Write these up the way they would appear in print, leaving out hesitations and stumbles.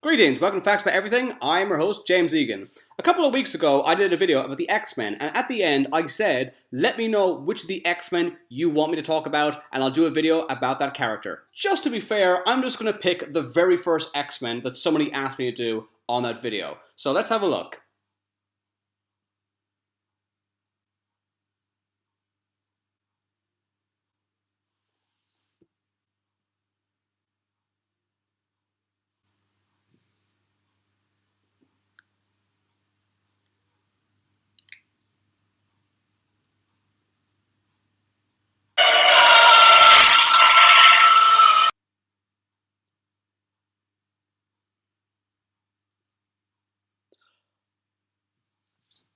Greetings, welcome to Facts About Everything. I'm your host, James Egan. A couple of weeks ago, I did a video about the X-Men, and at the end, I said, let me know which of the X-Men you want me to talk about, and I'll do a video about that character. Just to be fair, I'm just going to pick the very first X-Men that somebody asked me to do on that video. So let's have a look.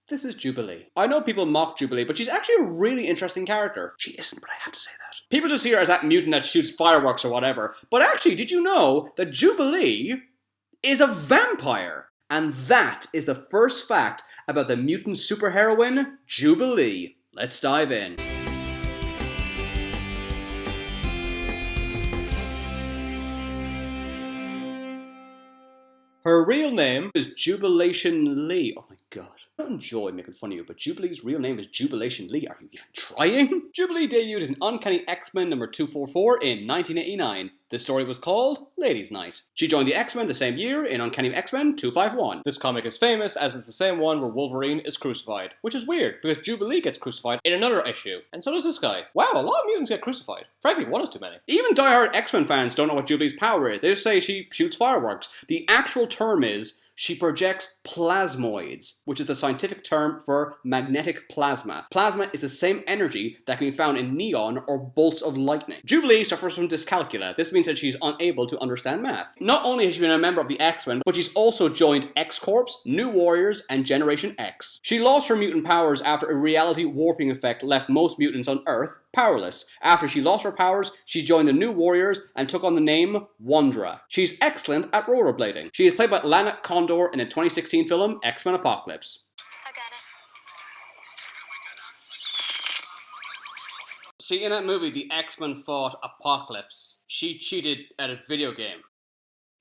This is Jubilee. I know people mock Jubilee, but she's actually a really interesting character. She isn't, but I have to say that. People just see her as that mutant that shoots fireworks or whatever. But actually, did you know that Jubilee is a vampire? And that is the first fact about the mutant superheroine, Jubilee. Let's dive in. Her real name is Jubilation Lee. Oh my god. I don't enjoy making fun of you, but Jubilee's real name is Jubilation Lee. Are you even trying? Jubilee debuted in Uncanny X-Men number 244 in 1989. The story was called Ladies' Night. She joined the X-Men the same year in Uncanny X-Men 251. This comic is famous as it's the same one where Wolverine is crucified, which is weird because Jubilee gets crucified in another issue, and so does this guy. Wow, a lot of mutants get crucified. Frankly, one is too many. Even diehard X-Men fans don't know what Jubilee's power is. They just say she shoots fireworks. The actual term is she projects plasmoids, which is the scientific term for magnetic plasma. Plasma is the same energy that can be found in neon or bolts of lightning. Jubilee suffers from dyscalculia. This means that she's unable to understand math. Not only has she been a member of the X-Men, but she's also joined X-Corps, New Warriors, and Generation X. She lost her mutant powers after a reality warping effect left most mutants on Earth powerless. After she lost her powers, she joined the New Warriors and took on the name Wandra. She's excellent at rollerblading. She is played by Lana Condor in the 2016 film X-Men Apocalypse. I got it. See, in that movie, the X-Men fought Apocalypse. She cheated at a video game.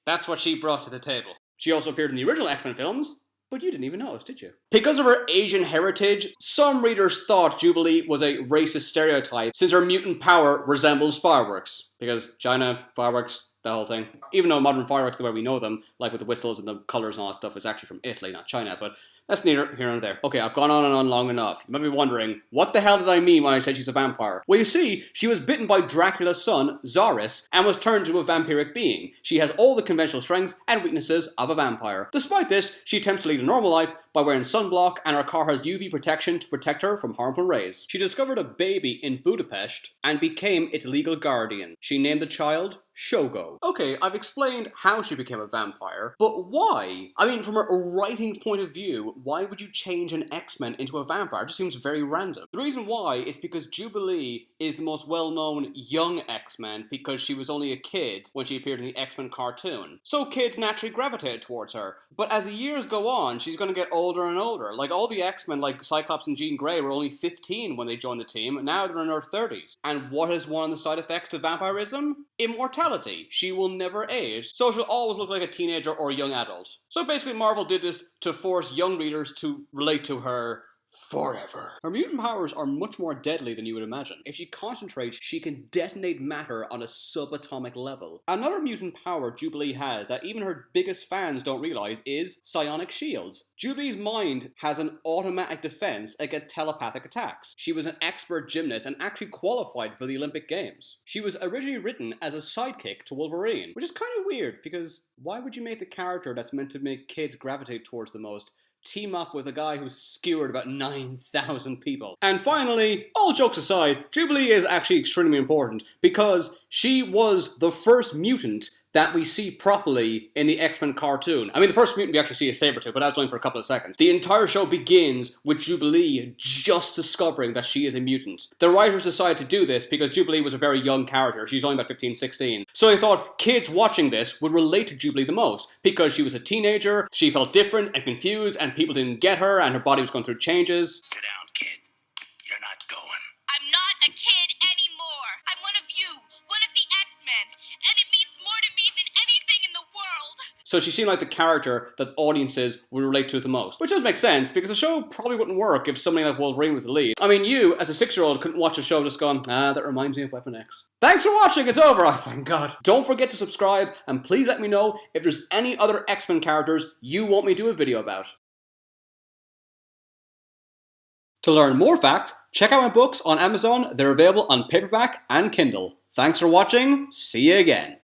That's what she brought to the table. She also appeared in the original X-Men films, but you didn't even notice, did you? Because of her Asian heritage, some readers thought Jubilee was a racist stereotype since her mutant power resembles fireworks. Because China, fireworks, the whole thing. Even though modern fireworks, the way we know them, like with the whistles and the colours and all that stuff, is actually from Italy, not China, but that's neither here nor there. Okay, I've gone on and on long enough. You might be wondering, what the hell did I mean when I said she's a vampire? Well, you see, she was bitten by Dracula's son, Zaris, and was turned into a vampiric being. She has all the conventional strengths and weaknesses of a vampire. Despite this, she attempts to lead a normal life by wearing sunblock, and her car has UV protection to protect her from harmful rays. She discovered a baby in Budapest and became its legal guardian. She named the child Shogo. Okay, I've explained how she became a vampire, but why? I mean, from a writing point of view, why would you change an X-Men into a vampire? It just seems very random. The reason why is because Jubilee is the most well-known young X-Men because she was only a kid when she appeared in the X-Men cartoon. So kids naturally gravitated towards her. But as the years go on, she's gonna get older and older. Like all the X-Men, like Cyclops and Jean Grey, were only 15 when they joined the team, and now they're in their 30s. And what is one of the side effects to vampirism? Immortality. She will never age, so she'll always look like a teenager or a young adult. So basically Marvel did this to force young readers to relate to her forever. Her mutant powers are much more deadly than you would imagine. If she concentrates, she can detonate matter on a subatomic level. Another mutant power Jubilee has that even her biggest fans don't realize is psionic shields. Jubilee's mind has an automatic defense against telepathic attacks. She was an expert gymnast and actually qualified for the Olympic Games. She was originally written as a sidekick to Wolverine, which is kind of weird because why would you make the character that's meant to make kids gravitate towards the most team up with a guy who's skewered about 9,000 people? And finally, all jokes aside, Jubilee is actually extremely important because she was the first mutant that we see properly in the X-Men cartoon. I mean, the first mutant we actually see is Sabretooth, but that's only for a couple of seconds. The entire show begins with Jubilee just discovering that she is a mutant. The writers decided to do this because Jubilee was a very young character. She's only about 15, 16. So they thought kids watching this would relate to Jubilee the most because she was a teenager, she felt different and confused, and people didn't get her, and her body was going through changes. Sit down, kid. You're not going. I'm not a kid anymore. I'm one of you, one of the X-Men, and it means more to me than anything in the world. So she seemed like the character that audiences would relate to the most. Which does make sense, because the show probably wouldn't work if somebody like Wolverine was the lead. I mean, you, as a 6-year-old, couldn't watch a show just going, that reminds me of Weapon X. Thanks for watching, it's over, thank God. Don't forget to subscribe, and please let me know if there's any other X-Men characters you want me to do a video about. To learn more facts, check out my books on Amazon. They're available on paperback and Kindle. Thanks for watching, see you again.